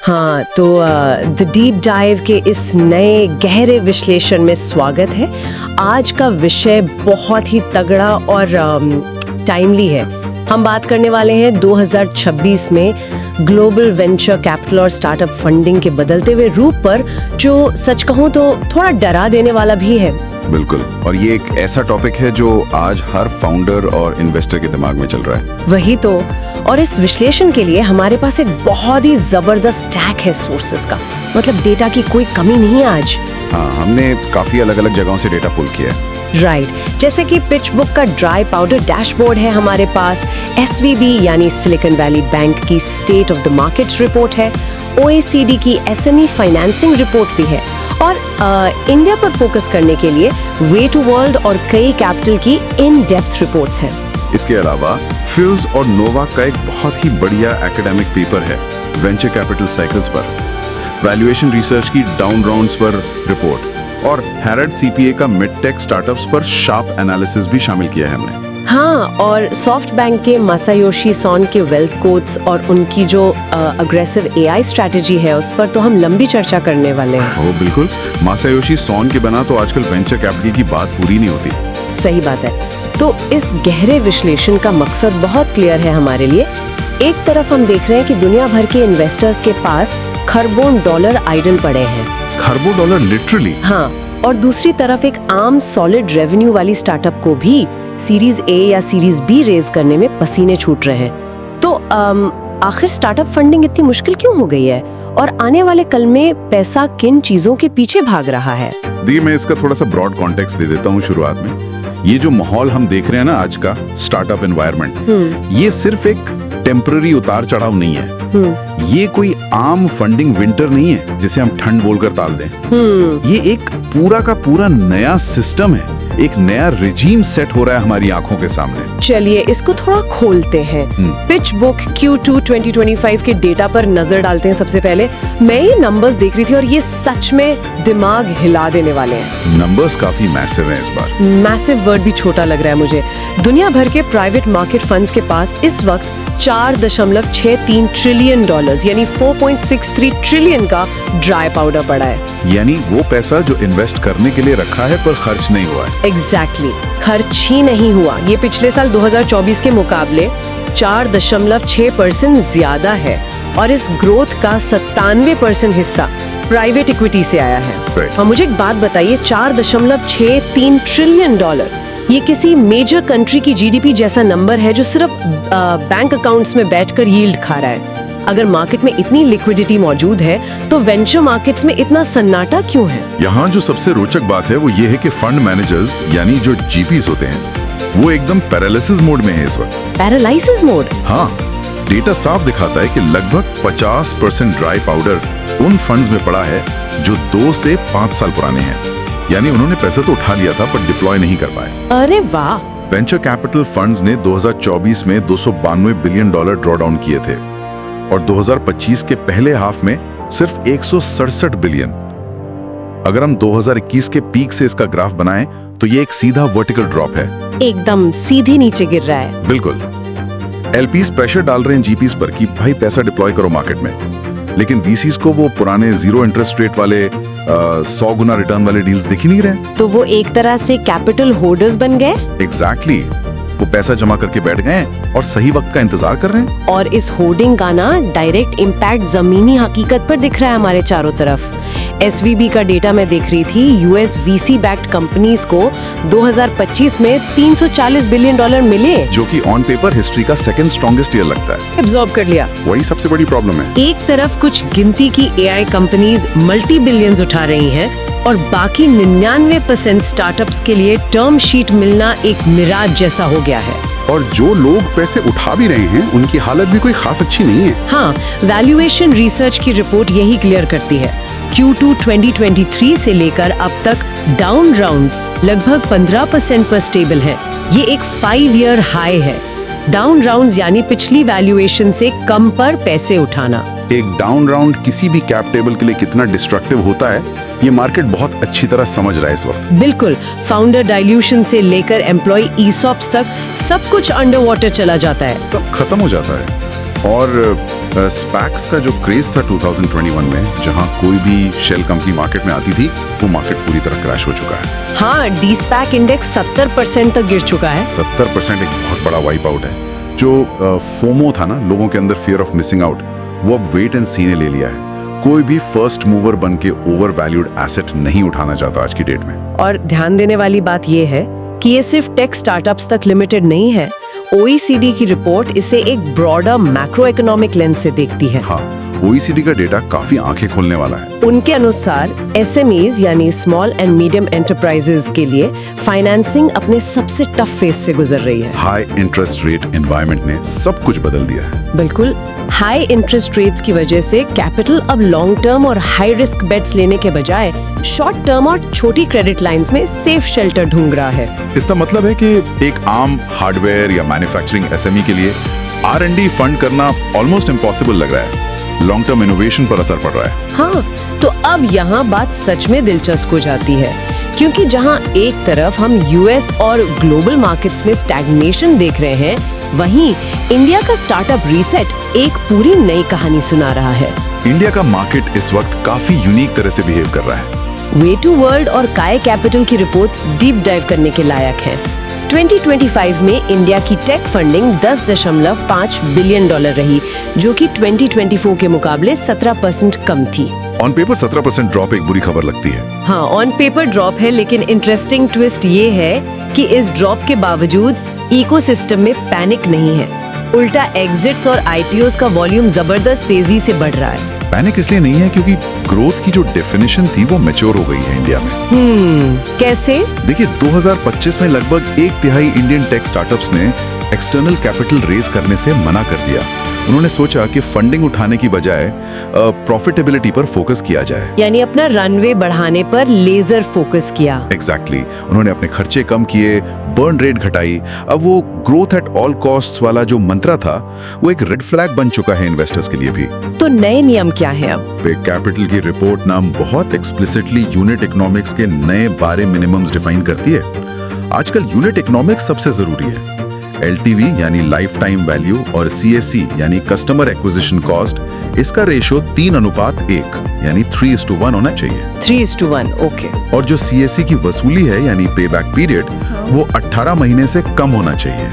हाँ, तो the deep dive के इस नए गहरे विश्लेषण में स्वागत है। आज का विषय बहुत ही तगड़ा और टाइमली है। हम बात करने वाले हैं 2026 में ग्लोबल वेंचर कैपिटल और स्टार्टअप फंडिंग के बदलते हुए रूप पर, जो सच कहूँ तो थोड़ा डरा देने वाला भी है। बिल्कुल, और ये एक ऐसा टॉपिक है जो आज हर फाउंडर और इन्वेस्टर के दिमाग में चल रहा है। वही तो, और इस विश्लेषण के लिए हमारे पास एक बहुत ही जबरदस्त स्टैक है सोर्सेस का, मतलब डेटा की कोई कमी नहीं है आज। हाँ, हमने काफी अलग अलग जगहों से डेटा पुल किया है। राइट, जैसे कि पिच बुक का ड्राई पाउडर डैशबोर्ड है हमारे पास, SVB यानी सिलिकॉन वैली बैंक की state of the markets report है, OECD की SME फाइनेंसिंग रिपोर्ट भी है, और इंडिया पर फोकस करने के लिए वे टू वर्ल्ड और कई कैपिटल की इन डेप्थ रिपोर्ट्स हैं। इसके अलावा फिल्स और नोवा का एक बहुत ही बढ़िया एकेडमिक पेपर है वेंचर कैपिटल साइकिल्स पर, वैल्यूएशन रिसर्च की डाउन राउंड्स पर रिपोर्ट, और हैरड CPA का मिड टेक स्टार्टअप्स पर शार्प एनालिसिस भी शामिल किया है हमने। हाँ, और सॉफ्ट बैंक के मासायोशी सोन के वेल्थ कोड्स और उनकी जो अग्रेसिव AI स्ट्रैटेजी है उस पर तो हम लंबी चर्चा करने वाले हैं। ओ बिल्कुल, मासायोशी सोन के बिना तो आजकल वेंचर कैपिटल की बात पूरी नहीं होती। सही बात है। तो इस गहरे विश्लेषण का मकसद बहुत क्लियर है हमारे लिए। एक तरफ हम देख रहे हैं कि दुनिया भर के इन्वेस्टर्स के पास खरबों डॉलर आइडल पड़े हैं। खरबों डॉलर लिटरली? हाँ, और दूसरी तरफ एक आम सॉलिड रेवेन्यू वाली स्टार्टअप को भी सीरीज A या सीरीज B रेज करने में पसीने छूट रहे हैं। तो आखिर स्टार्टअप फंडिंग इतनी मुश्किल क्यों हो गई है, और आने वाले कल में पैसा किन चीजों के पीछे भाग रहा है? देखिए, मैं इसका थोड़ा सा ब्रॉड कॉन्टेक्स्ट दे देता हूँ शुरुआत में। ये जो माहौल हम देख रहे हैं ना आज का स्टार्टअप एनवायरनमेंट, ये सिर्फ एक टेम्पररी उतार चढ़ाव नहीं है। ये कोई आम फंडिंग विंटर नहीं है जिसे हम ठंड बोलकर टाल दें। ये एक पूरा का पूरा नया सिस्टम है, एक नया रिजीम सेट हो रहा है हमारी आंखों के सामने। चलिए इसको थोड़ा खोलते हैं। पिच बुक Q2 2025 के डेटा पर नजर डालते हैं। सबसे पहले मैं ये नंबर्स देख रही थी और ये सच में दिमाग हिला देने वाले हैं। नंबर्स काफी मैसिव हैं इस बार। मैसिव वर्ड भी छोटा लग रहा है मुझे। दुनिया भर के प्राइवेट मार्केट फंड्स के पास इस वक्त $4.63 ट्रिलियन यानी 4.63 ट्रिलियन का ड्राई पाउडर पड़ा है। यानी वो पैसा जो इन्वेस्ट करने के लिए रखा है पर खर्च नहीं हुआ है। एग्जैक्टली, खर्च ही नहीं हुआ। ये पिछले साल 2024 के मुकाबले 4.6% ज्यादा है, और इस ग्रोथ का 97% हिस्सा प्राइवेट इक्विटी से आया है। और मुझे एक बात बताइए, $4.63 ट्रिलियन ये किसी मेजर कंट्री की GDP जैसा नंबर है जो सिर्फ बैंक अकाउंट्स में बैठकर यील्ड खा रहा है। अगर मार्केट में इतनी लिक्विडिटी मौजूद है तो वेंचर मार्केट्स में इतना सन्नाटा क्यों है? यहाँ जो सबसे रोचक बात है वो ये है कि फंड मैनेजर्स यानी जो GPs होते हैं वो एकदम पैरालिसिस मोड में है इस वक्त। Paralysis mode? हाँ, डेटा साफ दिखाता है कि लगभग 50% ड्राई पाउडर उन फंड्स में पड़ा है जो 2 से 5 साल पुराने हैं। यानी उन्होंने पैसा तो उठा लिया था पर डिप्लॉय नहीं कर पाए। अरे वाह! वेंचर कैपिटल फंड्स ने 2024 में $292 बिलियन ड्रॉ डाउन किए थे, और 2025 के पहले हाफ में सिर्फ 167 बिलियन। अगर हम 2021 के पीक से इसका ग्राफ बनाएं तो ये एक सीधा वर्टिकल ड्रॉप है, एकदम सीधे नीचे गिर रहा है। बिल्कुल। LPs प्रेशर डाल रहे हैं GPs पर कि भाई पैसा डिप्लॉय करो मार्केट में, लेकिन VCs को वो पुराने जीरो इंटरेस्ट रेट वाले 100 गुना रिटर्न वाले डील्स दिख ही नहीं रहे। तो वो एक तरह से कैपिटल होल्डर्स बन गए। एग्जैक्टली, वो पैसा जमा करके बैठ गए हैं और सही वक्त का इंतजार कर रहे हैं। और इस होर्डिंग का ना डायरेक्ट इम्पैक्ट जमीनी हकीकत पर दिख रहा है हमारे चारों तरफ। SVB का डेटा मैं देख रही थी, US VC बैक्ड कंपनीज को 2025 में $340 बिलियन मिले, जो कि ऑन पेपर हिस्ट्री का सेकंड स्ट्रॉन्गेस्ट ईयर लगता है। एब्जॉर्ब कर लिया। वही सबसे बड़ी प्रॉब्लम है। एक तरफ कुछ गिनती की AI कंपनीज मल्टी बिलियंस उठा रही हैं, और बाकी 99% स्टार्टअप्स के लिए टर्म शीट मिलना एक मिराज जैसा हो गया है। और जो लोग पैसे उठा भी रहे हैं उनकी हालत भी कोई खास अच्छी नहीं है। हाँ, वैल्यूएशन रिसर्च की रिपोर्ट यही क्लियर करती है। Q2 2023 से लेकर अब तक डाउन राउंड्स लगभग 15% पर स्टेबल है। ये एक 5 ईयर हाई है। डाउन राउंड्स यानी पिछली वैल्यूएशन से कम पर पैसे उठाना। एक डाउन राउंड किसी भी कैप टेबल के लिए कितना डिस्ट्रक्टिव होता है ये मार्केट बहुत अच्छी तरह समझ रहा है इस वक्त। बिल्कुल, फाउंडर डाइल्यूशन से लेकर एम्प्लॉय ESOPs तक सब कुछ अंडर वाटर चला जाता है। सब खत्म हो जाता है। और स्पैक्स का जो क्रेज था 2021 में, जहां कोई भी शेल कंपनी मार्केट में आती थी, वो मार्केट पूरी तरह क्रैश हो चुका है। हाँ, डी स्पैक इंडेक्स 70% तक गिर चुका है। 70% एक बहुत बड़ा वाइप आउट है। जो फोमो था ना, लोगों के अंदर फियर ऑफ मिसिंग आउट, वो अब वेट एंड सी ने ले लिया है। कोई भी फर्स्ट मूवर बन के ओवर वैल्यूड एसेट नहीं उठाना चाहता आज की डेट में। और ध्यान देने वाली बात यह है कि ये सिर्फ टेक स्टार्टअप्स तक लिमिटेड नहीं है। OECD की रिपोर्ट इसे एक ब्रॉडर मैक्रो इकोनॉमिक लेंस से देखती है। हाँ, OECD का डेटा काफी आंखें खोलने वाला है। उनके अनुसार SMEs यानी स्मॉल एंड मीडियम एंटरप्राइजेस के लिए फाइनेंसिंग अपने सबसे टफ फेज से गुजर रही है। हाई इंटरेस्ट रेट एनवायरनमेंट ने सब कुछ बदल दिया है। बिल्कुल, हाई इंटरेस्ट रेट्स की वजह से कैपिटल अब लॉन्ग टर्म और हाई रिस्क बेट्स लेने के बजाय शॉर्ट टर्म और छोटी क्रेडिट लाइंस में सेफ शेल्टर ढूंढ रहा है। इसका मतलब है कि एक आम हार्डवेयर या मैन्युफैक्चरिंग SME के लिए R&D फंड करना ऑलमोस्ट इम्पॉसिबल लग रहा है। लॉन्ग टर्म इनोवेशन पर असर पड़ रहा है। हाँ, तो अब यहाँ बात सच में दिलचस्प हो जाती है, क्योंकि जहाँ एक तरफ हम US और ग्लोबल मार्केट्स में स्टैग्नेशन देख रहे हैं, वहीं इंडिया का स्टार्टअप रीसेट एक पूरी नई कहानी सुना रहा है। इंडिया का मार्केट इस वक्त काफी यूनिक तरह से बिहेव कर रहा है। वे टू वर्ल्ड और काय कैपिटल की रिपोर्ट्स डीप डाइव करने के लायक हैं। 2025 में इंडिया की टेक फंडिंग $10.5 बिलियन रही, जो कि 2024 के मुकाबले 17% कम थी। ऑन पेपर 17% ड्रॉप एक बुरी खबर लगती है। हाँ, ऑन पेपर ड्रॉप है, लेकिन इंटरेस्टिंग ट्विस्ट ये है कि इस ड्रॉप के बावजूद इकोसिस्टम में पैनिक नहीं है। उल्टा एग्जिट्स और IPOs का वॉल्यूम जबरदस्त तेजी से बढ़ रहा है। पैनिक इसलिए नहीं है क्योंकि ग्रोथ की जो डेफिनेशन थी वो मैच्योर हो गई है इंडिया में। कैसे? देखिए, 2025 में लगभग 1/3 इंडियन टेक स्टार्टअप्स ने एक्सटर्नल कैपिटल रेज करने से मना कर दिया। उन्होंने सोचा कि फंडिंग उठाने की बजाय प्रॉफिटेबिलिटी पर फोकस किया जाए, यानी अपना रनवे बढ़ाने पर लेजर फोकस किया। एग्जैक्टली। उन्होंने अपने खर्चे कम किए, बर्न रेट घटाई। अब वो ग्रोथ एट ऑल कॉस्ट्स वाला जो मंत्रा था, वो एक रेड फ्लैग बन चुका है इन्वेस्टर्स के लिए भी। तो नए नियम क्या है अब? पे कैपिटल की रिपोर्ट नाम बहुत एक्सप्लिसिटली यूनिट इकोनॉमिक्स के नए बारे मिनिमम्स डिफाइन करती है। आजकल यूनिट इकोनॉमिक्स सबसे जरूरी है। LTV यानी लाइफ टाइम वैल्यू और CAC यानी कस्टमर एक्विजिशन कॉस्ट, इसका रेशो 3:1 यानी 3:1 होना चाहिए। 3:1, ओके। और जो CAC की वसूली है यानी पे बैक पीरियड, वो 18 महीने से कम होना चाहिए।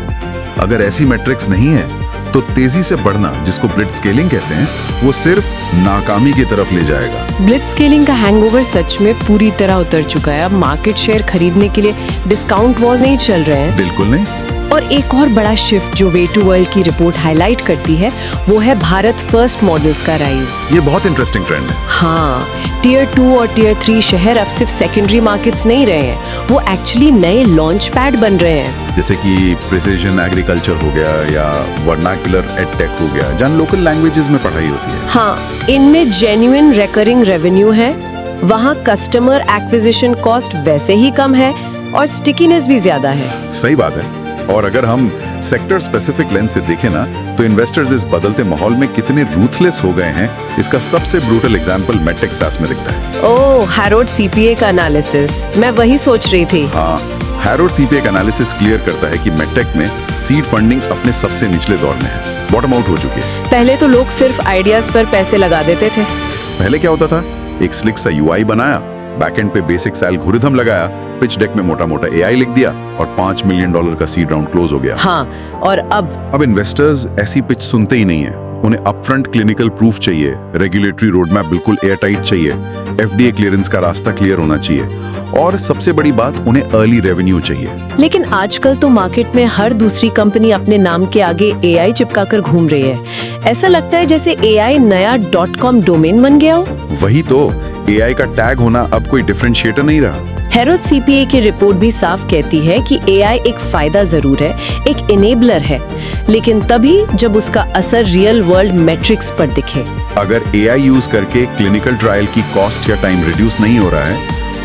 अगर ऐसी मैट्रिक्स नहीं है तो तेजी से बढ़ना, जिसको ब्लिट्ज स्केलिंग कहते हैं, वो सिर्फ नाकामी की तरफ ले जाएगा। ब्लिट्ज स्केलिंग का हैंगओवर सच में पूरी तरह उतर चुका है। अब मार्केट शेयर खरीदने के लिए डिस्काउंट वॉर्स नहीं चल रहे हैं। बिल्कुल नहीं। और एक और बड़ा शिफ्ट जो वे टू वर्ल्ड की रिपोर्ट हाईलाइट करती है, वो है भारत फर्स्ट मॉडल्स का राइज। ये बहुत इंटरेस्टिंग ट्रेंड है। हाँ, टियर 2 और टियर 3 शहर अब सिर्फ सेकेंडरी मार्केट्स नहीं रहे हैं, वो एक्चुअली नए लॉन्च पैड बन रहे हैं। जैसे कि प्रिसिजन एग्रीकल्चर हो गया या वर्नाक्युलर एडटेक हो गया, जहाँ लोकल लैंग्वेजेस में पढ़ाई होती है। हाँ, इनमें जेन्युइन रिकरिंग रेवेन्यू है, वहाँ कस्टमर एक्विजिशन कॉस्ट वैसे ही कम है और स्टिकीनेस भी ज्यादा है। सही बात है। और अगर हम सेक्टर स्पेसिफिक लेंस से देखें ना, तो इन्वेस्टर्स इस बदलते माहौल में कितने रूथलेस हो गए हैं, इसका सबसे ब्रूटल एग्जांपल मेडटेक सास में दिखता है। ओह, हैरोड CPA का एनालिसिस, मैं वही सोच रही थी। हाँ, हैरोड CPA का एनालिसिस क्लियर करता है कि मेडटेक में सीड फंडिंग अपने सबसे निचले दौर में है, बॉटम आउट हो चुकी है। पहले तो लोग सिर्फ आइडियाज पर पैसे लगा देते थे। पहले क्या होता था, एक स्लिक सा UI बनाया, बैकएंड पे बेसिक सा एल्गोरिथम लगाया, पिच डेक में मोटा मोटा AI लिख दिया और $5 मिलियन का सीड राउंड क्लोज हो गया। हाँ, और अब इन्वेस्टर्स ऐसी पिच सुनते ही नहीं है। उन्हें अपफ्रंट क्लिनिकल प्रूफ चाहिए, रेगुलेटरी रोडमैप बिल्कुल एयरटाइट चाहिए, FDA क्लियरेंस का रास्ता क्लियर होना चाहिए, और सबसे बड़ी बात, उन्हें अर्ली रेवेन्यू चाहिए। लेकिन आजकल तो मार्केट में हर दूसरी कंपनी अपने नाम के आगे AI चिपकाकर घूम रही है। ऐसा लगता है जैसे AI नया .com डोमेन बन गया हो। वही तो, AI का टैग होना अब कोई डिफरेंशिएटर नहीं रहा। हैरोड CPA की रिपोर्ट भी साफ कहती है कि AI एक फायदा जरूर है, एक इनेबलर है, लेकिन तभी जब उसका असर रियल वर्ल्ड मैट्रिक्स पर दिखे। अगर AI यूज करके क्लिनिकल ट्रायल की कॉस्ट या टाइम रिड्यूस नहीं हो रहा है,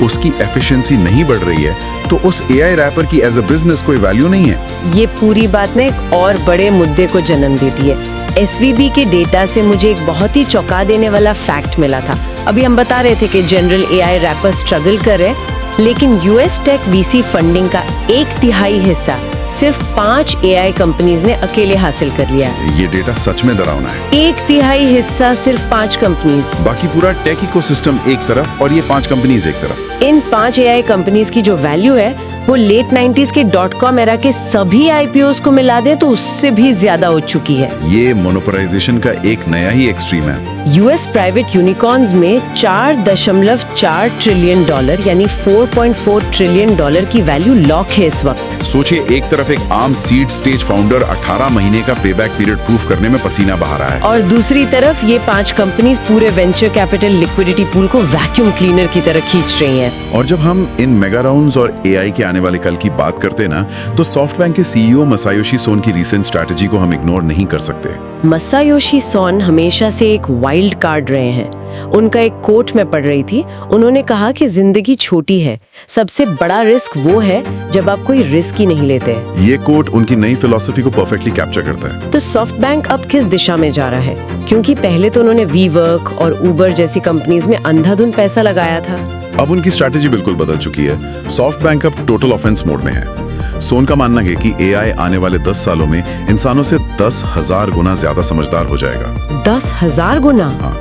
उसकी एफिशिएंसी नहीं बढ़ रही है, तो उस AI रैपर की एज अ बिजनेस कोई वैल्यू नहीं है। ये पूरी बात ने एक और बड़े मुद्दे को जन्म देती है। SVB के डेटा से मुझे एक बहुत ही चौंका देने वाला फैक्ट मिला था। अभी हम बता रहे थे कि जनरल AI रैपर स्ट्रगल कर रहे, लेकिन यूएस टेक वीसी फंडिंग का 1/3 हिस्सा सिर्फ 5 एआई कंपनीज ने अकेले हासिल कर लिया है। ये डेटा सच में डरावना है। 1/3 हिस्सा सिर्फ 5 कंपनीज। बाकी पूरा टेक इकोसिस्टम एक तरफ और ये 5 कंपनीज एक तरफ। इन 5 एआई कंपनीज की जो वैल्यू है वो लेट 90s के .com एरा के सभी आईपीओस को मिला दें तो उससे भी ज्यादा हो चुकी है। ये मोनोपोलाइजेशन का एक नया ही एक्सट्रीम है। यूएस प्राइवेट यूनिकॉर्न्स में $4.4 ट्रिलियन यानी $4.4 ट्रिलियन की वैल्यू लॉक है इस वक्त। सोचिए, एक तरफ एक आम सीड स्टेज फाउंडर 18 महीने का पेबैक पीरियड प्रूफ करने में पसीना बहा रहा है, और दूसरी तरफ ये 5 कंपनीज पूरे वेंचर कैपिटल लिक्विडिटी पूल को वैक्यूम क्लीनर की तरह खींच रही हैं। और जब हम इन मेगा राउंड्स और एआई के आने वाले कल की बात करते हैं ना, तो सॉफ्टबैंक के सीईओ मसायोशी सोन की रीसेंट स्ट्रैटेजी को हम इग्नोर नहीं कर सकते। मसायोशी सोन हमेशा से एक वाइल्ड कार्ड रहे हैं। उनका एक कोट मैं पढ़ रही थी, उन्होंने कहा कि जिंदगी छोटी है, सबसे बड़ा रिस्क वो है जब आप कोई रिस्क ही नहीं लेते। ये कोट उनकी नई फिलॉसफी को परफेक्टली कैप्चर करता है। तो सॉफ्टबैंक अब किस दिशा में जा रहा है? क्योंकि पहले तो उन्होंने वीवर्क और उबर जैसी कंपनीज में अंधाधुंध पैसा लगाया था। अब उनकी स्ट्रैटेजी बिल्कुल बदल चुकी है। सॉफ्टबैंक अब टोटल ऑफेंस मोड में है। सोन का मानना है कि एआई आने वाले 10 सालों में इंसानों से 10,000 गुना ज्यादा समझदार हो जाएगा। 10,000 गुना? हाँ,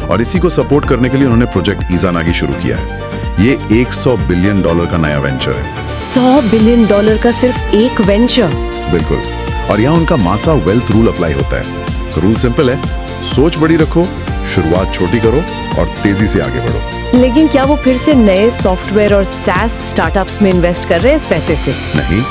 और इसी को सपोर्ट करने के लिए उन्होंने प्रोजेक्ट इजानागी शुरू किया है। ये $100 बिलियन का नया वेंचर है। $100 बिलियन का सिर्फ एक वेंचर? बिल्कुल। और यहाँ उनका मासा वेल्थ रूल अप्लाई होता है। रूल सिंपल है, सोच बड़ी रखो, शुरुआत छोटी करो और तेजी से आगे बढ़ो। लेकिन क्या वो फिर से नए सॉफ्टवेयर और सैस स्टार्टअप्स में इन्वेस्ट कर रहे हैं इस पैसे से? नहीं,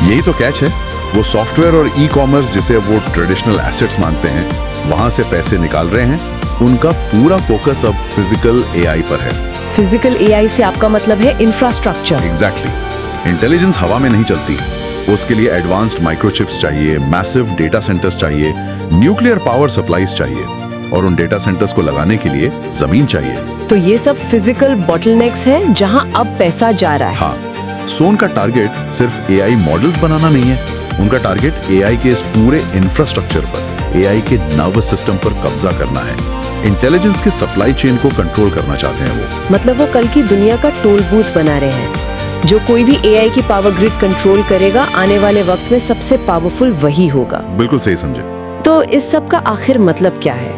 यही तो कैच है। वो सॉफ्टवेयर और ई कॉमर्स जिसे वो ट्रेडिशनल एसेट्स मानते हैं, वहां से पैसे निकाल रहे हैं। उनका पूरा फोकस अब फिजिकल एआई पर है। फिजिकल एआई से आपका मतलब है इंफ्रास्ट्रक्चर? एग्जैक्टली। इंटेलिजेंस हवा में नहीं चलती, उसके लिए एडवांस्ड माइक्रोचिप्स चाहिए, मैसिव डेटा सेंटर्स चाहिए, न्यूक्लियर पावर सप्लाईज चाहिए, और उन डेटा सेंटर्स को लगाने के लिए जमीन चाहिए। तो ये सब फिजिकल बॉटलनेक्स हैं जहां अब पैसा जा रहा है। हाँ, सोन का टारगेट सिर्फ एआई मॉडल्स बनाना नहीं है, उनका टारगेट एआई के इस पूरे इंफ्रास्ट्रक्चर पर, एआई के नर्वस सिस्टम पर कब्जा करना है। इंटेलिजेंस के सप्लाई चेन को कंट्रोल करना चाहते हैं वो। मतलब वो कल की दुनिया का टोल बूथ बना रहे हैं। जो कोई भी एआई की पावर ग्रिड कंट्रोल करेगा, आने वाले वक्त में सबसे पावरफुल वही होगा। बिल्कुल सही समझे। तो इस सब का आखिर मतलब क्या है?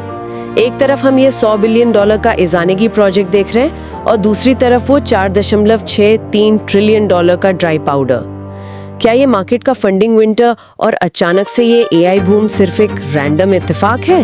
एक तरफ हम ये $100 बिलियन का इजानेगी प्रोजेक्ट देख रहे हैं और दूसरी तरफ वो $4.63 ट्रिलियन का ड्राई पाउडर। क्या ये मार्केट का फंडिंग विंटर और अचानक से ये एआई बूम सिर्फ एक रैंडम इत्तेफाक है,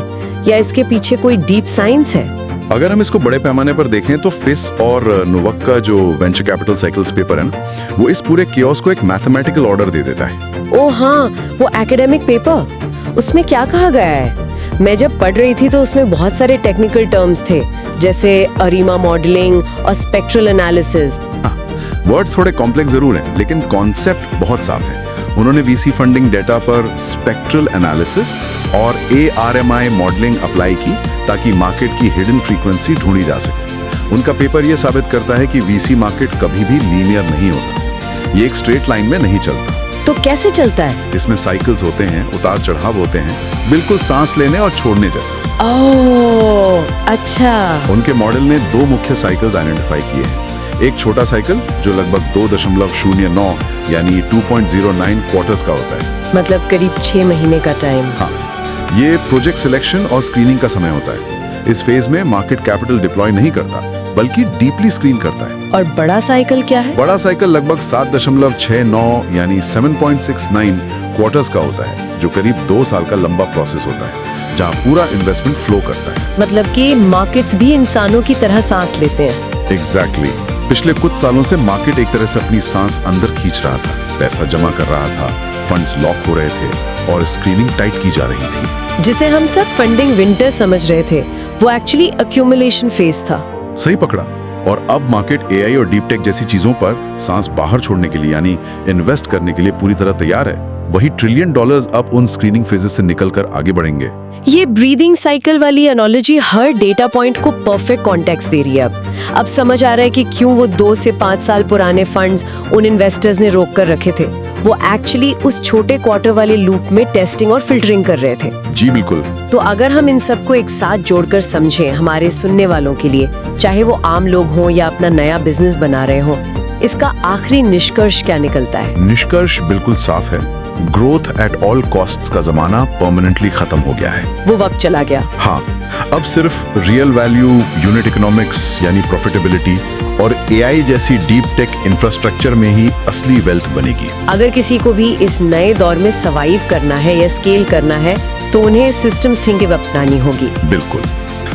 या इसके पीछे कोई डीप साइंस है? अगर हम इसको बड़े पैमाने पर देखें तो फिस और नुवक का जो वेंचर कैपिटल साइकिल्स पेपर है ना, वो इस पूरे कियोस को एक मैथमेटिकल ऑर्डर दे देता है। ओ हाँ, वो एकेडमिक पेपर, उसमें क्या कहा गया है? मैं जब पढ़ रही थी तो उसमें बहुत सारे टेक्निकल टर्म्स थे, जैसे अरीमा मॉडलिंग और स्पेक्ट्रल एनालिसिस। वर्ड्स थोड़े कॉम्प्लेक्स जरूर हैं, लेकिन कॉन्सेप्ट बहुत साफ है। उन्होंने वीसी फंडिंग डेटा पर स्पेक्ट्रल एनालिसिस और ARMI मॉडलिंग अप्लाई की ताकि मार्केट की हिडन फ्रीक्वेंसी ढूंढी जा सके। उनका पेपर यह साबित करता है कि वीसी मार्केट कभी भी लीनियर नहीं होता, ये एक स्ट्रेट लाइन में नहीं चलता। तो कैसे चलता है? इसमें साइकिल्स होते हैं, उतार चढ़ाव होते हैं, बिल्कुल सांस लेने और छोड़ने जैसे। ओह, अच्छा। उनके मॉडल ने 2 मुख्य साइकिल्स आइडेंटिफाई किए हैं। एक छोटा साइकिल जो लगभग 2.09 यानी 2.09 क्वार्टर्स का होता है, मतलब करीब 6 महीने का टाइम। हाँ, ये प्रोजेक्ट सिलेक्शन और स्क्रीनिंग का समय होता है। इस फेज में मार्केट कैपिटल डिप्लॉय नहीं करता, बल्कि डीपली स्क्रीन करता है। और बड़ा साइकिल क्या है? बड़ा साइकिल लगभग 7.69 यानी 7.69 क्वार्टर्स का होता है, जो करीब 2 साल का लंबा प्रोसेस होता है, जहाँ पूरा इन्वेस्टमेंट फ्लो करता है। मतलब कि मार्केट्स भी इंसानों की तरह सांस लेते हैं। एग्जैक्टली। पिछले कुछ सालों से मार्केट एक तरह से अपनी सांस अंदर खींच रहा था, पैसा जमा कर रहा था, फंड्स लॉक हो रहे थे और स्क्रीनिंग टाइट की जा रही थी। जिसे हम सब फंडिंग विंटर समझ रहे थे, वो एक्चुअली एक्यूमुलेशन फेज था। सही पकड़ा। और अब मार्केट एआई और डीप टेक जैसी चीजों पर सांस बाहर छोड़ने के लिए यानी इन्वेस्ट करने के लिए पूरी तरह तैयार है। वही $1 ट्रिलियन अब उन स्क्रीनिंग फेजेस से निकलकर आगे बढ़ेंगे। ये ब्रीदिंग साइकिल वाली एनालॉजी हर डेटा पॉइंट को परफेक्ट कॉन्टेक्स्ट दे रही है। अब समझ आ रहा है कि क्यों वो 2 से 5 साल पुराने फंड्स उन इन्वेस्टर्स ने रोक कर रखे थे। वो एक्चुअली उस छोटे क्वार्टर वाले लूप में टेस्टिंग और फिल्टरिंग कर रहे थे। जी बिल्कुल। तो अगर हम इन सबको एक साथ जोड़कर समझें हमारे सुनने वालों के लिए, चाहे वो आम लोग हों या अपना नया बिजनेस बना रहे हों, इसका आखिरी निष्कर्ष क्या निकलता है? निष्कर्ष बिल्कुल साफ है, ग्रोथ एट ऑल कॉस्ट्स का जमाना परमानेंटली खत्म हो गया है। वो वक्त चला गया। हाँ, अब सिर्फ रियल वैल्यू, यूनिट इकोनॉमिक्स यानी प्रॉफिटेबिलिटी और एआई जैसी डीप टेक इंफ्रास्ट्रक्चर में ही असली वेल्थ बनेगी। अगर किसी को भी इस नए दौर में सर्वाइव करना है या स्केल करना है तो उन्हें सिस्टम्स थिंकिंग अपनानी होगी। बिल्कुल,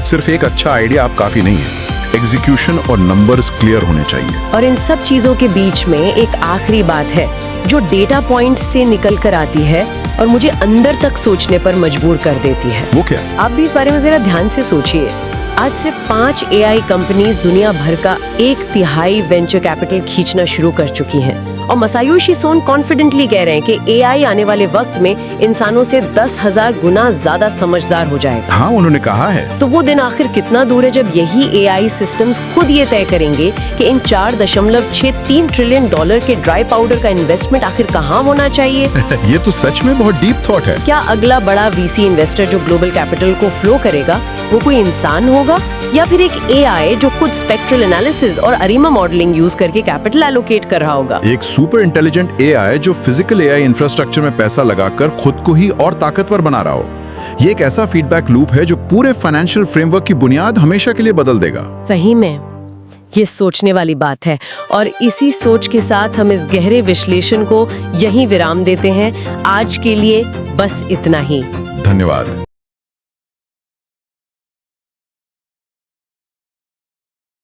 सिर्फ एक अच्छा आइडिया आप काफी नहीं है, एग्जीक्यूशन और नंबर्स क्लियर होने चाहिए। और इन सब चीजों के बीच में एक आखिरी बात है जो डेटा पॉइंट्स से निकल कर आती है और मुझे अंदर तक सोचने पर मजबूर कर देती है। वो क्या? आप भी इस बारे में जरा ध्यान से सोचिए। आज सिर्फ 5 एआई कंपनीज दुनिया भर का 1/3 वेंचर कैपिटल खींचना शुरू कर चुकी हैं और मसायोशी सोन कॉन्फिडेंटली कह रहे हैं कि एआई आने वाले वक्त में इंसानों से 10,000 गुना ज्यादा समझदार हो जाएगा। हाँ, उन्होंने कहा है। तो वो दिन आखिर कितना दूर है जब यही एआई सिस्टम्स खुद ये तय करेंगे कि इन $4.63 ट्रिलियन के ड्राई पाउडर का इन्वेस्टमेंट आखिर कहाँ होना चाहिए? ये तो सच में बहुत डीप थॉट है। क्या अगला बड़ा वीसी इन्वेस्टर जो ग्लोबल कैपिटल को फ्लो करेगा वो कोई इंसान होगा या फिर एक एआई जो खुद स्पेक्ट्रल एनालिसिस और अरिमा मॉडलिंग यूज करके कैपिटल एलोकेट कर रहा होगा? एक सुपर इंटेलिजेंट एआई जो फिजिकल एआई इंफ्रास्ट्रक्चर में पैसा लगाकर खुद को ही और ताकतवर बना रहा हो। ये एक ऐसा फीडबैक लूप है जो पूरे फाइनेंशियल फ्रेमवर्क की बुनियाद हमेशा के लिए बदल देगा। सही में ये सोचने वाली बात है और इसी सोच के साथ हम इस गहरे विश्लेषण को यहीं विराम देते हैं। आज के लिए बस इतना ही। धन्यवाद।